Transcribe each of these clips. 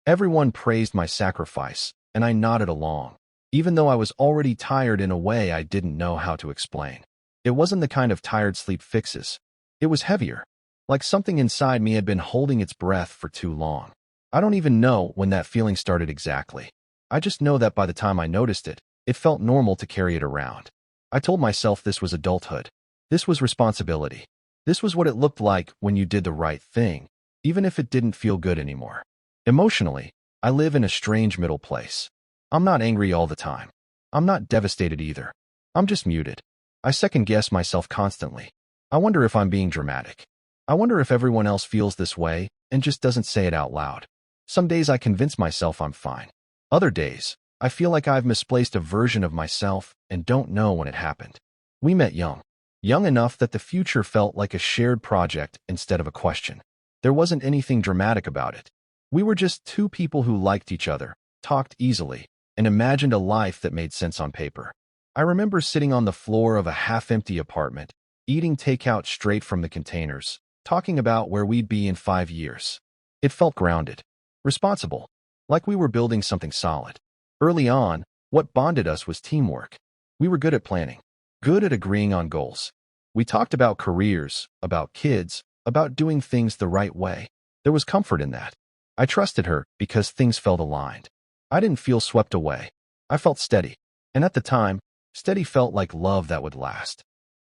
Everyone praised my sacrifice, and I nodded along, even though I was already tired in a way I didn't know how to explain. It wasn't the kind of tired sleep fixes. It was heavier, like something inside me had been holding its breath for too long. I don't even know when that feeling started exactly. I just know that by the time I noticed it, it felt normal to carry it around. I told myself this was adulthood. This was responsibility. This was what it looked like when you did the right thing, even if it didn't feel good anymore. Emotionally, I live in a strange middle place. I'm not angry all the time. I'm not devastated either. I'm just muted. I second-guess myself constantly. I wonder if I'm being dramatic. I wonder if everyone else feels this way and just doesn't say it out loud. Some days I convince myself I'm fine. Other days, I feel like I've misplaced a version of myself and don't know when it happened. We met young. Young enough that the future felt like a shared project instead of a question. There wasn't anything dramatic about it. We were just two people who liked each other, talked easily, and imagined a life that made sense on paper. I remember sitting on the floor of a half-empty apartment, eating takeout straight from the containers, talking about where we'd be in 5 years. It felt grounded, responsible, like we were building something solid. Early on, what bonded us was teamwork. We were good at planning, good at agreeing on goals. We talked about careers, about kids, about doing things the right way. There was comfort in that. I trusted her because things felt aligned. I didn't feel swept away. I felt steady. And at the time, steady felt like love that would last.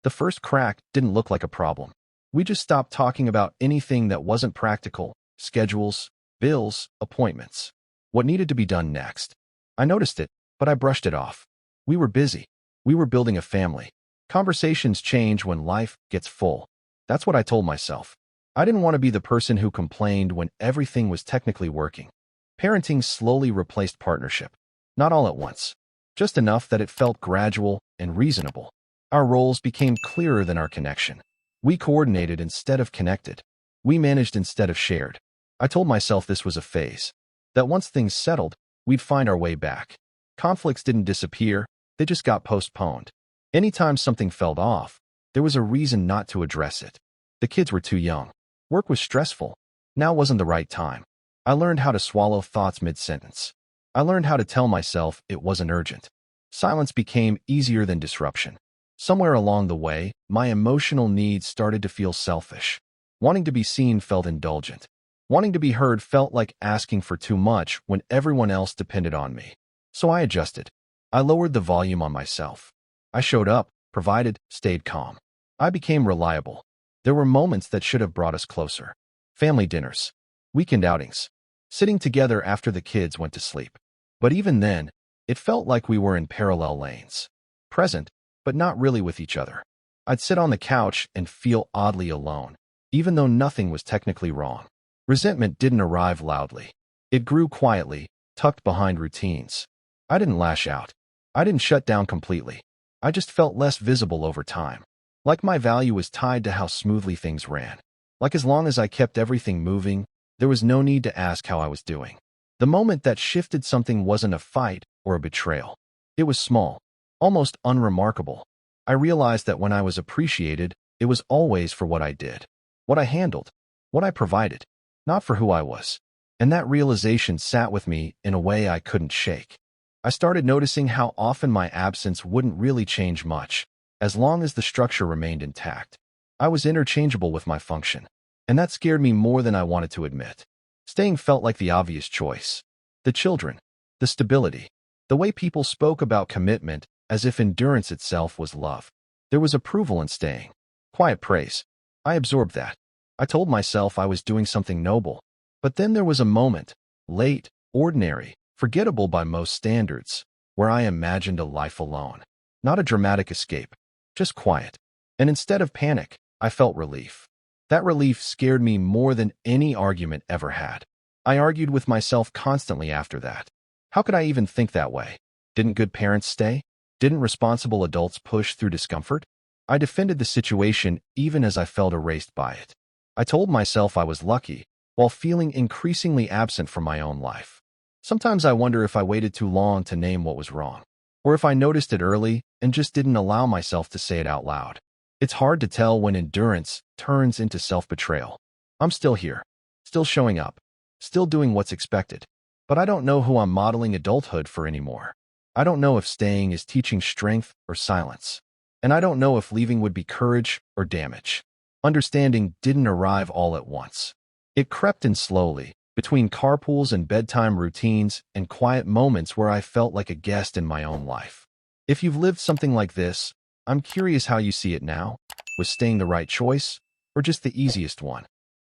The first crack didn't look like a problem. We just stopped talking about anything that wasn't practical: schedules, bills, appointments. What needed to be done next? I noticed it, but I brushed it off. We were busy. We were building a family. Conversations change when life gets full. That's what I told myself. I didn't want to be the person who complained when everything was technically working. Parenting slowly replaced partnership. Not all at once. Just enough that it felt gradual and reasonable. Our roles became clearer than our connection. We coordinated instead of connected. We managed instead of shared. I told myself this was a phase. That once things settled, we'd find our way back. Conflicts didn't disappear, they just got postponed. Anytime something felt off, there was a reason not to address it. The kids were too young. Work was stressful. Now wasn't the right time. I learned how to swallow thoughts mid-sentence. I learned how to tell myself it wasn't urgent. Silence became easier than disruption. Somewhere along the way, my emotional needs started to feel selfish. Wanting to be seen felt indulgent. Wanting to be heard felt like asking for too much when everyone else depended on me. So I adjusted. I lowered the volume on myself. I showed up, provided, stayed calm. I became reliable. There were moments that should have brought us closer. Family dinners. Weekend outings. Sitting together after the kids went to sleep. But even then, it felt like we were in parallel lanes. Present, but not really with each other. I'd sit on the couch and feel oddly alone, even though nothing was technically wrong. Resentment didn't arrive loudly. It grew quietly, tucked behind routines. I didn't lash out. I didn't shut down completely. I just felt less visible over time. Like my value was tied to how smoothly things ran. Like as long as I kept everything moving, there was no need to ask how I was doing. The moment that shifted something wasn't a fight or a betrayal. It was small, almost unremarkable. I realized that when I was appreciated, it was always for what I did, what I handled, what I provided, not for who I was. And that realization sat with me in a way I couldn't shake. I started noticing how often my absence wouldn't really change much, as long as the structure remained intact. I was interchangeable with my function, and that scared me more than I wanted to admit. Staying felt like the obvious choice. The children, the stability, the way people spoke about commitment as if endurance itself was love. There was approval in staying. Quiet praise. I absorbed that. I told myself I was doing something noble. But then there was a moment, late, ordinary, forgettable by most standards, where I imagined a life alone. Not a dramatic escape, just quiet. And instead of panic, I felt relief. That relief scared me more than any argument ever had. I argued with myself constantly after that. How could I even think that way? Didn't good parents stay? Didn't responsible adults push through discomfort? I defended the situation even as I felt erased by it. I told myself I was lucky, while feeling increasingly absent from my own life. Sometimes I wonder if I waited too long to name what was wrong, or if I noticed it early and just didn't allow myself to say it out loud. It's hard to tell when endurance turns into self-betrayal. I'm still here, still showing up, still doing what's expected. But I don't know who I'm modeling adulthood for anymore. I don't know if staying is teaching strength or silence. And I don't know if leaving would be courage or damage. Understanding didn't arrive all at once. It crept in slowly, between carpools and bedtime routines and quiet moments where I felt like a guest in my own life. If you've lived something like this, I'm curious how you see it now. Was staying the right choice, or just the easiest one?